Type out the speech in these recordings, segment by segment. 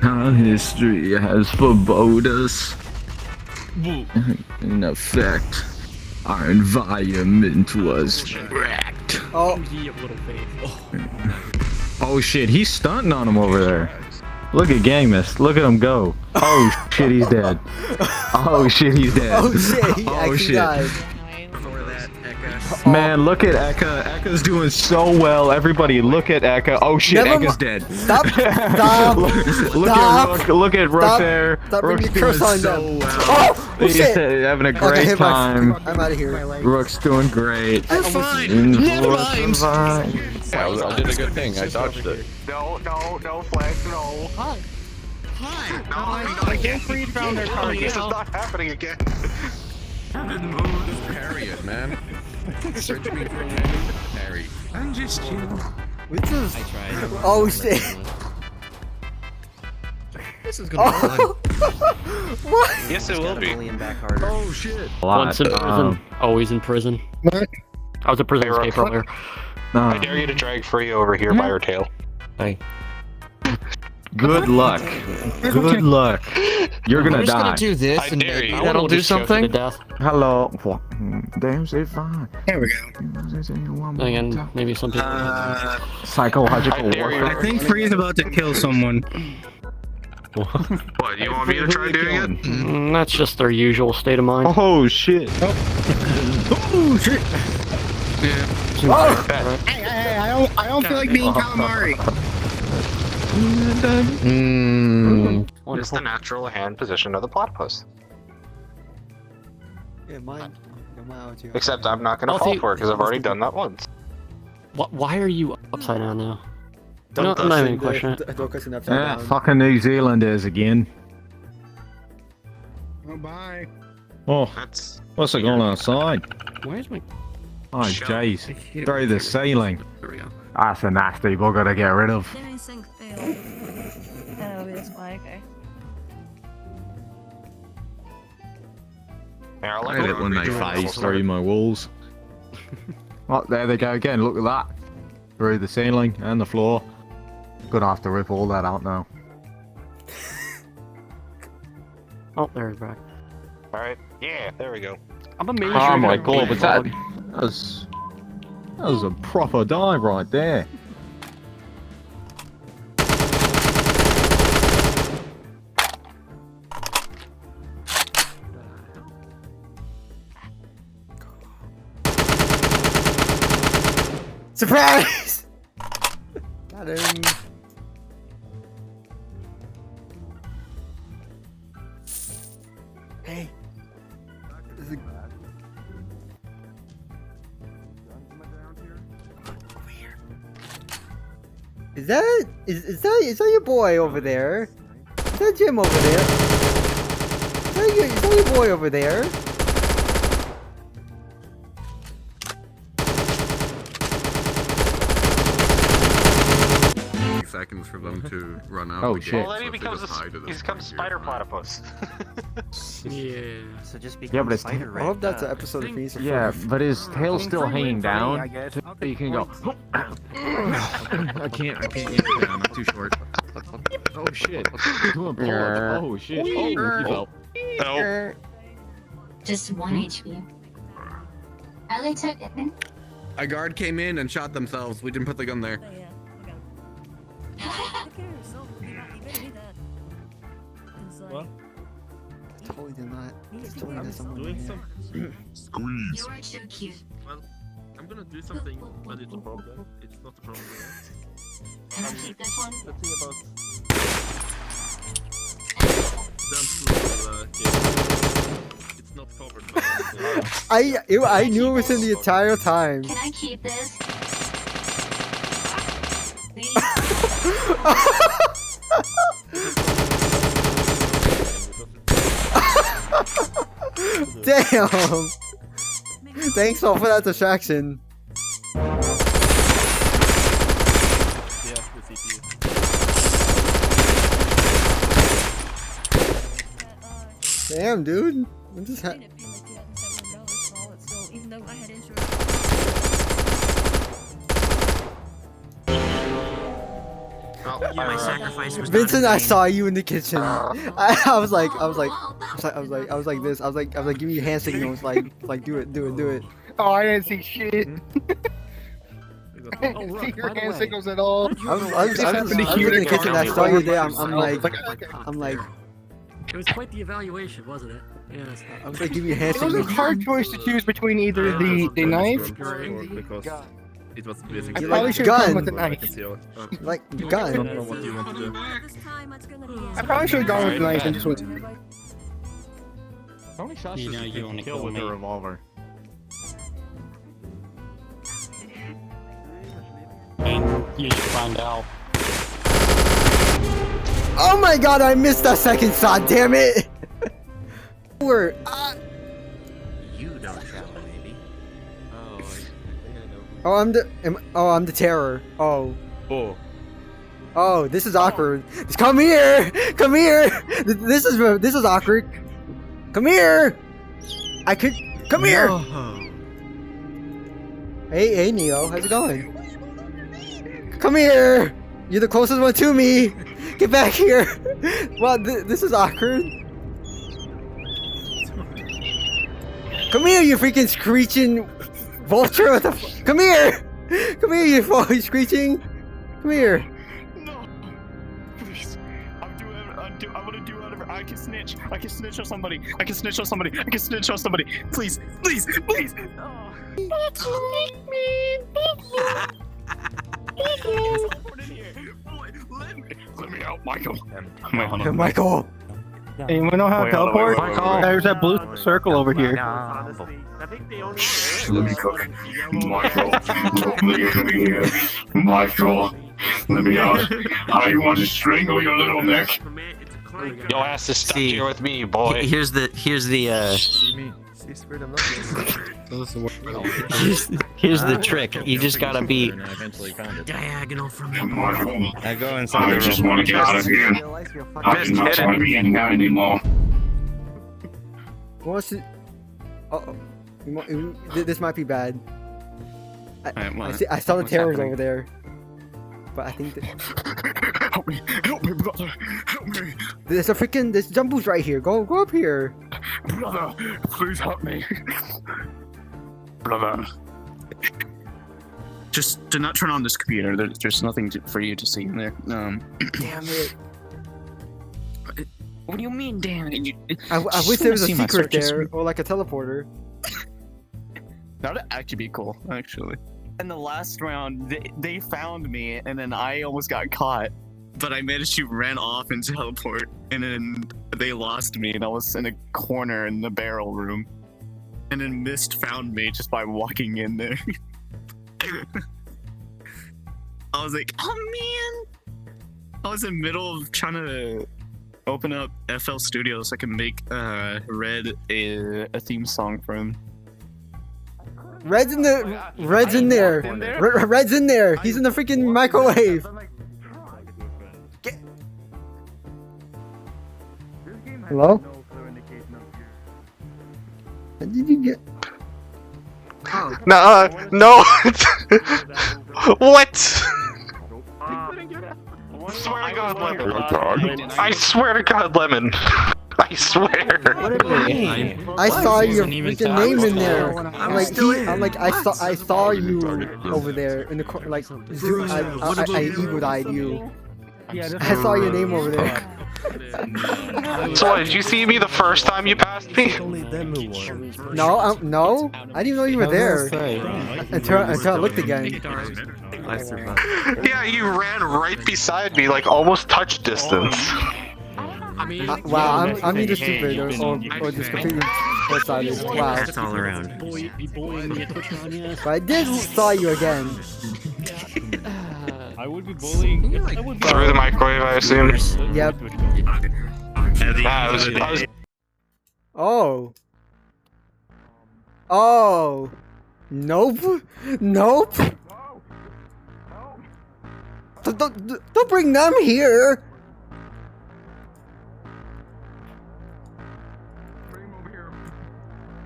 Our history has foreboded us. In effect, our environment was wrecked. Oh. Oh shit, he's stunting on him over there. Look at Gangmus. Look at him go. Oh shit, he's dead. Oh shit, he's dead. Oh shit, he Oh actually shit. died. Man, look at Eka. Eka's doing so well. Everybody, look at Eka. Oh shit, Eka's dead. Stop! Stop! Look at Rook there. Stop Rook's bringing your curse doing on so them. well. Oh He's shit! having a Okay, great hit time. I'm out of here. Rook's doing great. You're fine. Never mind. Yeah, I did a good thing. I dodged it. No, Flex, no. Hi. No, I can't freeze found their car This is again. not happening again. Just parry it, man. Search me for an enemy. Parry. I'm just kidding. Which is... I tried. Oh shit! This is gonna be fun. What? Yes, it will be. Oh shit. Once in prison, always in prison. What? I was a prison escape earlier. I dare you to drag Free over here by her tail. Hey. Good luck. Good luck. You're gonna I'm just die. gonna do this I and dare maybe you. that'll do To something. death. Hello. Damn, say fine. There we go. Again, maybe some people. Psychological I dare you. warfare. I think Free's about to kill someone. What, you want me to try doing it? That's just their usual state of mind. Oh shit. Oh shit! Hey, I don't feel like being calamari. It's Wonderful. the natural hand position of the platypus. Yeah, mine out here. Except I'm not gonna Oh, fall see- for it because I've already done that once. Why are you upside down now? Don't I'm not even question questioning it. Don't question upside Yeah, down. fucking New Zealanders again. Oh, bye. Oh, That's what's it going outside? Where's my? Oh Shut jeez. Through the ceiling. There we go. That's a nasty bugger to get rid of. Didn't sync fail. Oh, that's why, okay. yeah, I hate it when they phase through my walls. Oh, there they go again. Look at that. Through the ceiling and the floor. Gonna have to rip all that out now. Oh, there's back. Alright, yeah, there we go. I'm amazed. Oh you're my gonna god, beat was that? Bug. That was a proper dive right there. Surprise! Got him. Hey. Is it... Is that your boy over there? Is that Jim over there? Is that your boy over there? Seconds for them to run out. Oh, the shit. gate, Well, then so he if they becomes just hide at he this becomes point spider here, platypus. Yeah. So just Yeah, but it's I hope that's an episode of Phoenix. yeah, but his tail's still hanging down. So you can go. I can't get it down. I'm too short. Oh shit! Doing pull-ups. Oh shit! Oh, he fell. No. Just 1 HP. I like took it. A guard came in and shot themselves. We didn't put the gun there. What? Totally did not. Totally did someone Doing in some here. squeeze. You are too cute. Well, I'm gonna do something, but it's a problem. It's not a problem. Can I keep this one? The thing about them to it's not covered by I knew it was in the entire time. Can I keep this? Please? Damn! Thanks all for that distraction. yeah, the CPU. Damn, dude. What just Even though I had insurance. Well, My sacrifice was Vincent, not I in vain. saw you in the kitchen. I was like this. I was like, giving you hand signals, like, do it. Oh, I didn't see shit. I Oh, didn't right, see your by the hand way. signals at all. I was Just happened to in hear the the kitchen. I car. saw you there. I'm Okay. like, It was quite the evaluation, wasn't it? Yes. I was like, giving you hand It was a signals. hard choice to choose between either the knife. Because it was I basically probably like should have gun. gone with the I knife. can see how Like I don't gun. know what you want to do. I probably should have gone with the knife and just went. How many shots You does know he you wanna kill kill with me. a revolver? And you should find out. Oh my god, I missed that second shot. Damn it. We're. You don't travel, maybe. I'm the terror. Oh, this is awkward. Come here! This is awkward. Come here! Come here! Hey, Neo, how's it going? Come here! You're the closest one to me! Get back here! Wow, this is awkward. Come here, you freaking screeching vulture! What the Come here! Come here, you screeching! Come here! No, please. I want to do whatever. I can snitch. I can snitch on somebody. Please. Let me out, Michael. Michael! Anyone know how to Wait, hold on, wait, teleport? wait, wait, wait. There's that blue circle over here. Let me cook. Michael, let me here. Michael, let me out. I want to strangle your little neck. Your ass is stuck See, here with me, boy. Here's the here's the trick. You just gotta be. And I eventually found it. Diagonal from me. Michael, I go inside I just want to get out of here. I do not want to be in here anymore. Who wants to... This might be bad. I saw the terrors over there. But I think that... Help me, brother. Help me. There's jump boost right here. Go up here. Brother, please help me. Brother. Just do not turn on this computer. There's nothing for you to see in there. Damn it. What do you mean, damn it? I wish there was a secret there, or like a teleporter. That would actually be cool, actually. In the last round, they found me, and then I almost got caught. But I managed to run off and teleport, and then they lost me, and I was in a corner in the barrel room. And then Mist found me just by walking in there. I was like, oh man! I was in the middle of trying to open up FL Studios so I can make Red a theme song for him. Red's in there. Red's in there. He's in the freaking microwave. Hello? How did you get? No. What? Swear to God, Lemon. I swear to God, Lemon. I swear. I saw your freaking name in there. I saw you over there in the corner. Like, I eagle-eyed you. I saw your name over there. So what, did you see me the first time you passed me? No, no. I didn't even know you were there until I looked again. Yeah, you ran right beside me, like almost touch distance. Wow, I'm either stupid or just completely short-sighted. Wow. That's all around. But I did saw you again. I would be bullying. Through the microwave, I assume. Yep. Nah, I was Oh. Oh. Nope. Nope. Don't bring them here.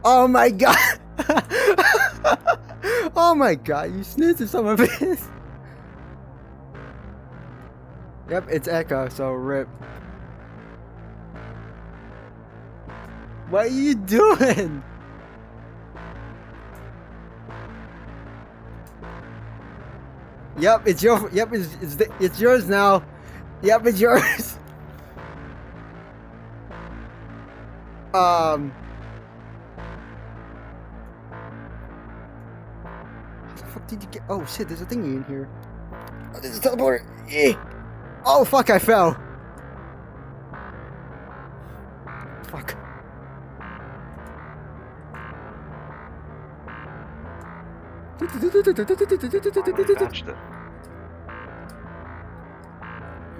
Oh my god. Oh my god, you snitched some of this. Yep, it's Echo, so rip. What are you doing? Yep, it's your. Yep, it's yours now. Yep, it's yours. How the fuck did you get? Oh shit, there's a thingy in here. Oh, there's a teleporter. Eh. Oh fuck, I fell. Fuck.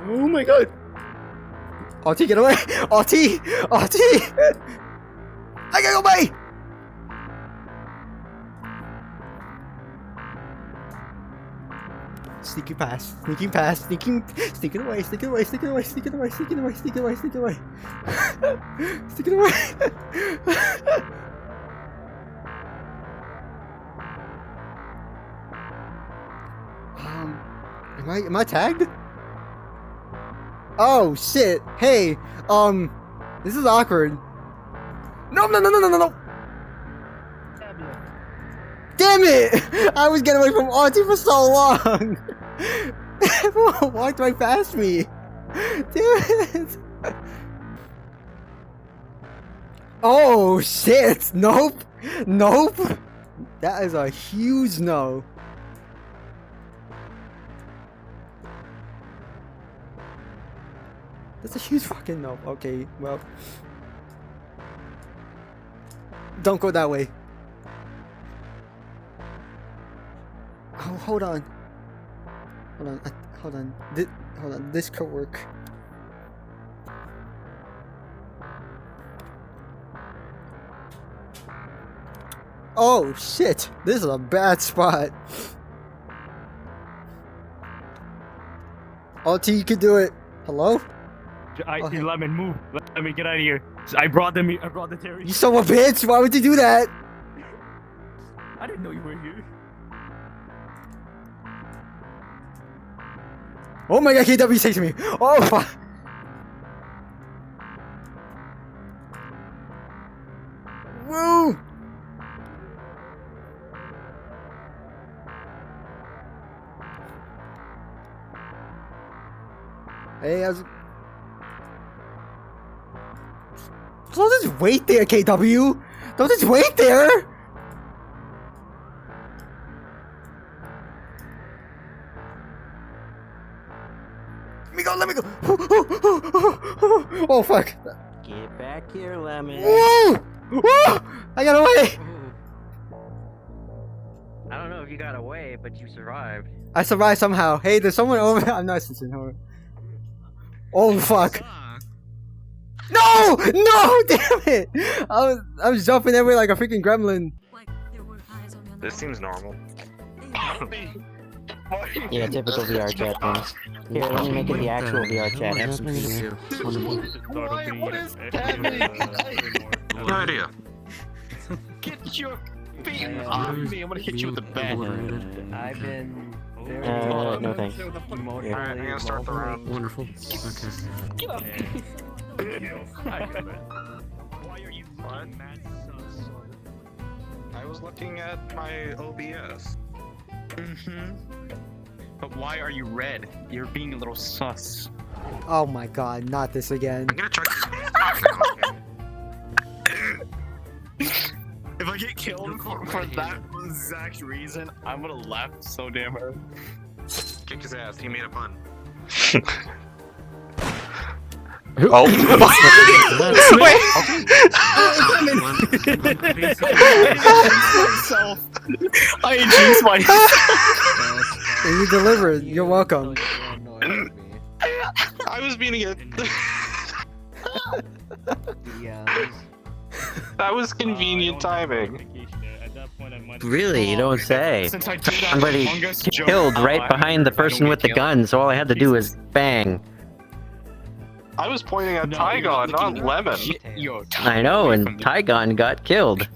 Oh my god. RT, get away! RT! RT! I gotta go away! Sneaking past, sneaking past, sneaking away, sneaking away, sneaking away, sneaking away, sneaking away, sneaking away, sneaking away. Sneaking away. Am I tagged? Oh shit! Hey, this is awkward. No! Damn it! I was getting away from Auntie for so long. Everyone walked right past me. Damn it! Oh shit! Nope! Nope! That is a huge no. That's a huge fucking no. Okay, well. Don't go that way. Oh, hold on. Hold on. Hold on. Hold on. This could work. Oh, shit. This is a bad spot. RT, you can do it. Hello? Lemon, move. Let me get out of here. I brought the Terry. You son of a bitch! Why would you do that? I didn't know you were here. Oh my god, KW is chasing me! Oh fuck! Woo! Hey, how's it? Don't just wait there, KW! Don't just wait there! Let me go! Oh fuck! Get back here, Lemon. Woo! Woo! I got away! I don't know if you got away, but you survived. I survived somehow. Hey, there's someone over. I'm not listening. Hold on. Oh fuck! No! No! Damn it! I was jumping everywhere like a freaking gremlin. This seems normal. Yeah, typical VRChat things. Here, let me make it the actual VRChat. What is happening? No idea. Get your feet off me! I'm gonna hit you with the bat. I've been No thanks. Alright, I'm gonna start the round. Wonderful. Okay. Get up! Why are you mad? I was looking at my OBS. But why are you red? You're being a little sus. Oh my god, not this again. I'm gonna try. If I get killed for that exact reason, I'm gonna laugh so damn hard. Kick his ass. He made a pun. Oh. I jinxed myself. And you delivered. You're welcome. I was beating it. That was convenient timing. Really? You don't say. Since I did that Somebody longest joke, killed right behind the I don't person get with the killed. gun, so all I had to do was bang. I was pointing at Tygon, not Lemon. Yo, I know, and Tygon got killed.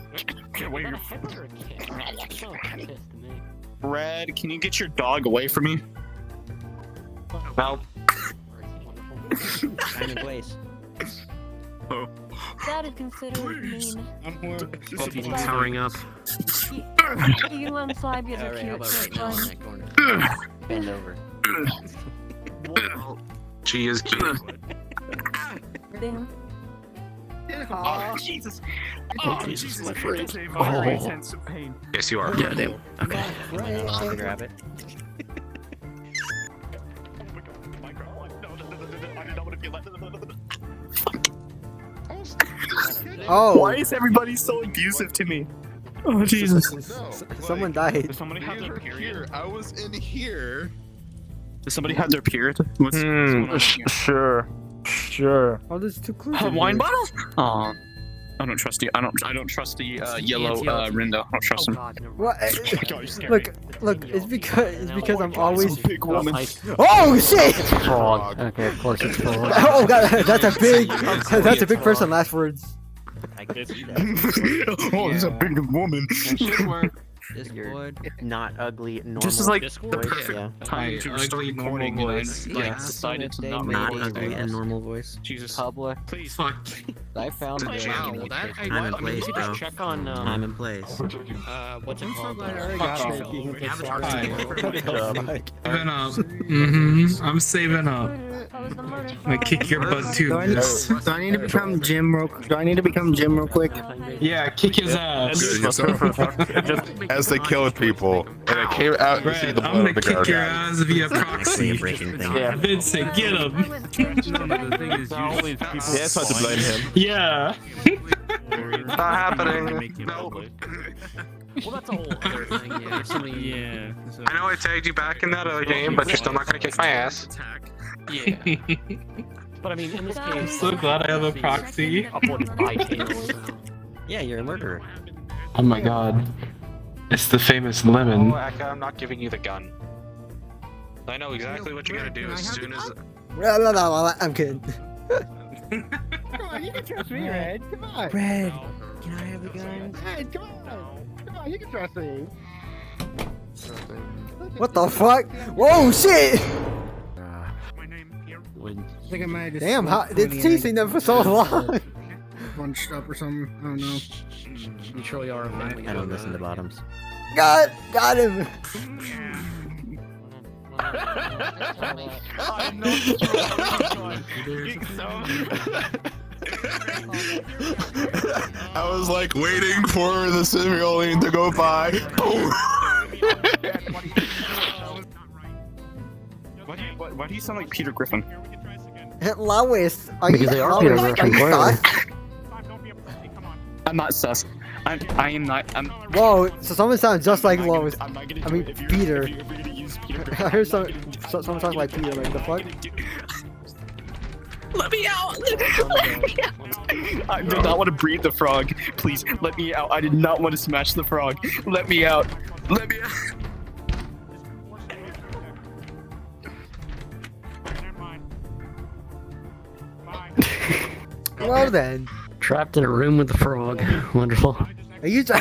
Red, can you get your dog away from me? Well, I'm in place. That is considered mean. I'm horrible. He's powering up. You can let him slide because Alright, how they're cute. about So right it's now in fine. that corner? Bend over. She is cute. Damn. Oh, Jesus. Oh, Jesus. It's a very intense pain. Yes, you are. Yeah, damn. Okay. I'll grab it. Oh. Why is everybody so abusive to me? Oh, Jesus. Someone died. Does somebody have their period? Here, I was in here. Does somebody have their period? What's going on here? Sure. Oh, there's 2 clues. A in wine here. bottle? Aw. I don't trust you. I don't trust the yellow Rindo. I don't trust him. God, never What? God, you scare me. Look, it's because I'm always. Big woman. Oh shit! Frog. Okay, of course it's frog. Oh god, that's a big person. Last words. I can see that. Oh, there's a big woman. Discord, not ugly, normal. This is like voice, the perfect yeah. time to restart ugly, normal recording, and I voice. like Yeah. decided to not Not record. ugly and normal voice. Jesus. Public. Please. Fuck. I found Wow, it. well, that I I'm in what? place, Maybe bro. just check on I'm in place. what's it called? Saving up. Mm-hmm. I'm saving up. That was the murder. I'm gonna kick your butt too. Do I need to become Jim real quick? Yeah, kick his ass. As they killed people, and I came out to see Brad, the I'm blood gonna of the kick your guy. ass via Actually a proxy. breaking thing. Yeah. Vincent, get him. No, but the thing is, you Yeah, it's hard to blame him. Yeah. Not happening. Nope. well, that's a whole other thing. Yeah, there's something. Yeah. I know I tagged you back in that other game, but you're still not gonna kick my ass. Attack. Yeah. But I mean, in this I'm case, so glad I have a proxy. uploaded by Tails. So. Yeah, you're a murderer. Oh my god. It's the famous lemon. Oh, Aka, I'm not giving you the gun. I know exactly what you gotta do as soon as. I'm kidding. Come on, you can trust me, Red. Come on. Red. Can I have the gun? Red, come on. Come on, you can trust me. What the fuck? Whoa, shit! I think I might have just Damn, how smoked did 20 chasing them for so long? bunched up or something. I don't know. You truly are a family. I don't listen to bottoms. Got him. I was like waiting for the Simeon to go by. Why do you sound like Peter Griffin? Lois, are you? Because they are Peter Griffin, clearly. I'm not sus. I am not. Whoa, so someone sounds just like Lois. I'm not gonna I do mean, it if you're, Peter. If you're gonna use Peter I Griffin. heard someone talk like Peter, like the fuck? Let me out! I did not want to breed the frog. Please, let me out. I did not want to smash the frog. Let me out. Let me out. Well then. Trapped in a room with the frog. Wonderful. Are you trying?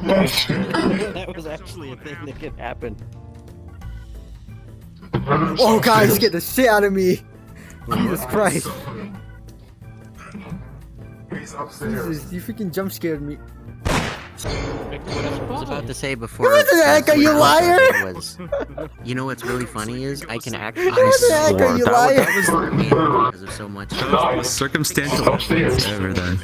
That was actually a thing that could happen. Oh god, you scared the shit out of me. Jesus Christ. Jesus, you freaking jump scared me. I was about to say before. What the heck, are you liar? You know what's really funny is I can actually. What the heck, are you liar? Because of so much. Circumstantial over then.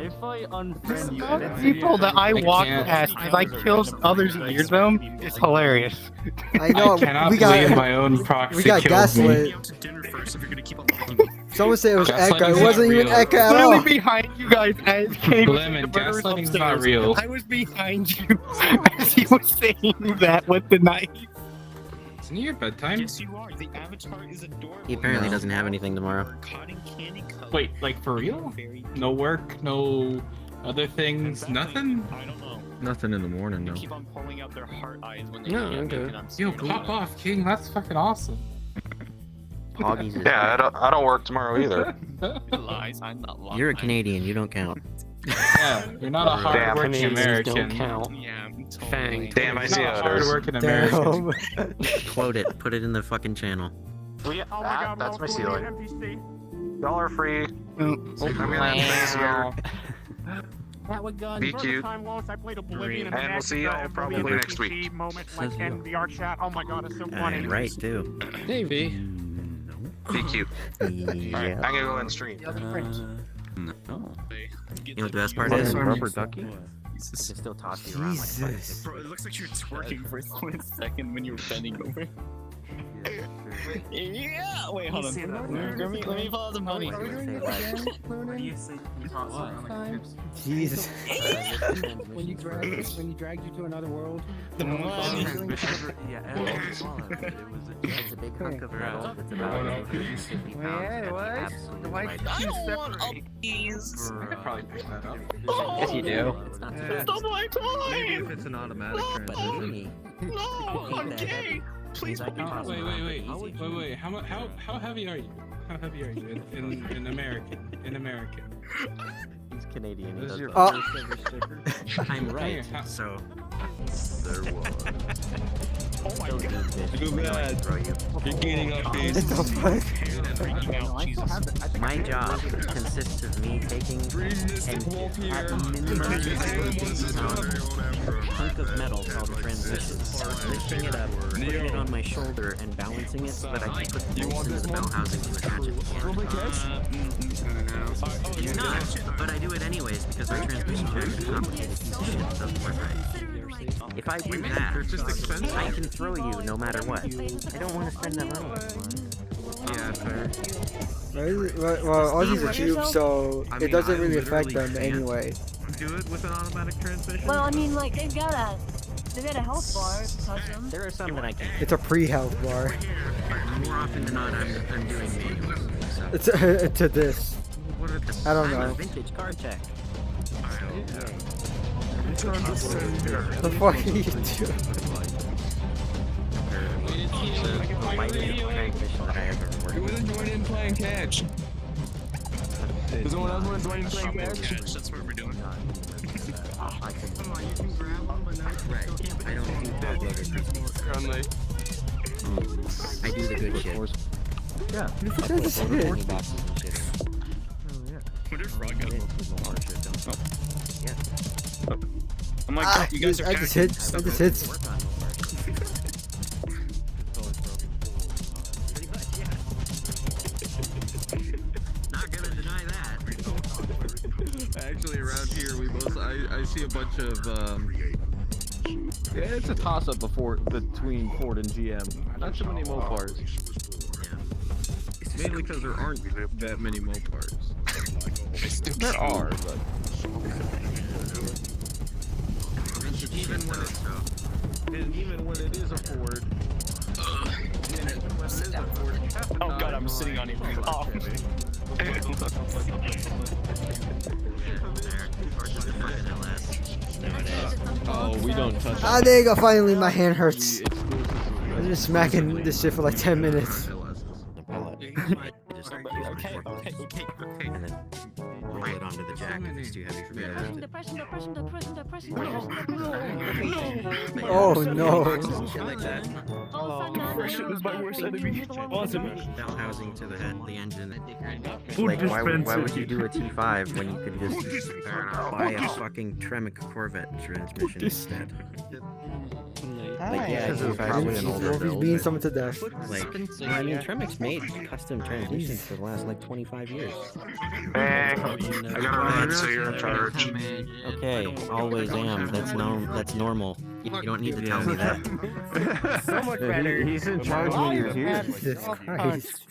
If I unfriend you, The people that I walk past as I kill others' eardrum is hilarious. I know, cannot we believe got, my own proxy we got killed me. gaslit. To dinner first if you're gonna keep on following me. Someone said it was Gaslighting's Eka, it not wasn't even real. Eka at Literally all. behind you guys as came Lemon, gaslighting's not real. I was behind you as he was saying that with the knife. Isn't it your bedtime? Yes, you are. The avatar is adorable. He apparently doesn't have anything tomorrow. Cotton candy color. Wait, like for real? No work, no other things, nothing? I don't know. Nothing in the morning, They no. keep on pulling out their heart eyes when they No, can't okay. make it. I'm Yo, scared. pop off, King. That's fucking awesome. Poggies is Yeah, I don't work tomorrow either. Lies. I'm not lying. You're a Canadian, you don't count. Yeah, you're not a hard-working Japanese American. don't count. Yeah, Fang. Damn, I see Not a others. hardworking American. Damn. Quote it. Put it in the fucking channel. That's my ceiling. Y'all are free. I'm gonna end things here. Be cute. And we'll see y'all probably next week. And right too. Hey, V. Be cute. Alright, I'm gonna go and stream. You know what the best part is? Rubber ducky? I can still toss you around like Jesus. Bro, it looks like you're twerking for a split second when you were bending over. Yeah! Wait, hold on. Let me follow the money. Jesus. When you dragged you to another world. The money. It's a big hunk of metal that's about 50 pounds. Absolutely right. I don't want a piece. I could probably pick that up. Yes, you do. Stop my time! Maybe if it's an automatic But transmission. me. No, I'm gay! Please, I can toss them around pretty easy. Wait. How heavy are you? How heavy are you in American? In American. He's Canadian. He This is does your both. first ever sticker? I'm right. How- So There was. Oh my god. Too bad. You're gaining up What these. the fuck? my job consists of me taking and at minimum a hunk of metal called a transmission, lifting it up, putting it on my shoulder, and balancing it so that I can put the bolts into the bell housing to attach it to the end. Not, but I do it anyways because our transmission jack is a complicated piece of shit that doesn't work right. If I do that, just expensive. I can throw you no matter what. I don't want to spend that money. Yeah, fair. Well, Aussies are cheap, so I it mean, doesn't I really affect literally them can't. anyway. Do it with an automatic transmission? Well, I mean, like they've got a health bar custom. There are some that I can. It's a pre-health bar. More often than not, I'm doing manuals. So. It's to this. What are the I don't I'm know. a vintage car tech. The fuck are you doing? The lightest transmission that I ever worked with. Join in playing catch. Does anyone else want to join in playing catch? That's what we're doing. I don't do bad I do the good shit. Yeah. That's it. What if Frog got I'm like, you guys are I just hit. Not gonna deny that. Actually, around here, I see a bunch of, yeah, it's a toss-up between Ford and GM. Not too many Mopars. Mainly because there aren't that many Mopars. There are, but... Even when it is a Ford... Oh god, I'm sitting on you. Oh. Oh, we don't touch it. Ah, there you go. Finally, my hand hurts. I've been smacking this shit for like 10 minutes. And then roll it onto the jack if it's too heavy for me to lift it. Oh no. Shit like that. Depression is my worst enemy. Awesome. Bell housing to the engine. Like, why would you do a T5 when you could just buy a fucking Tremec Corvette transmission instead? Like, yeah, Wolfie's beating someone to death. Like, I mean, Tremec's made custom transmissions for the last like 25 years. Hey, I gotta run, so you're in charge. Okay, always am. That's normal. You don't need to tell me that. So much better. He's in charge when you're here. Jesus Christ.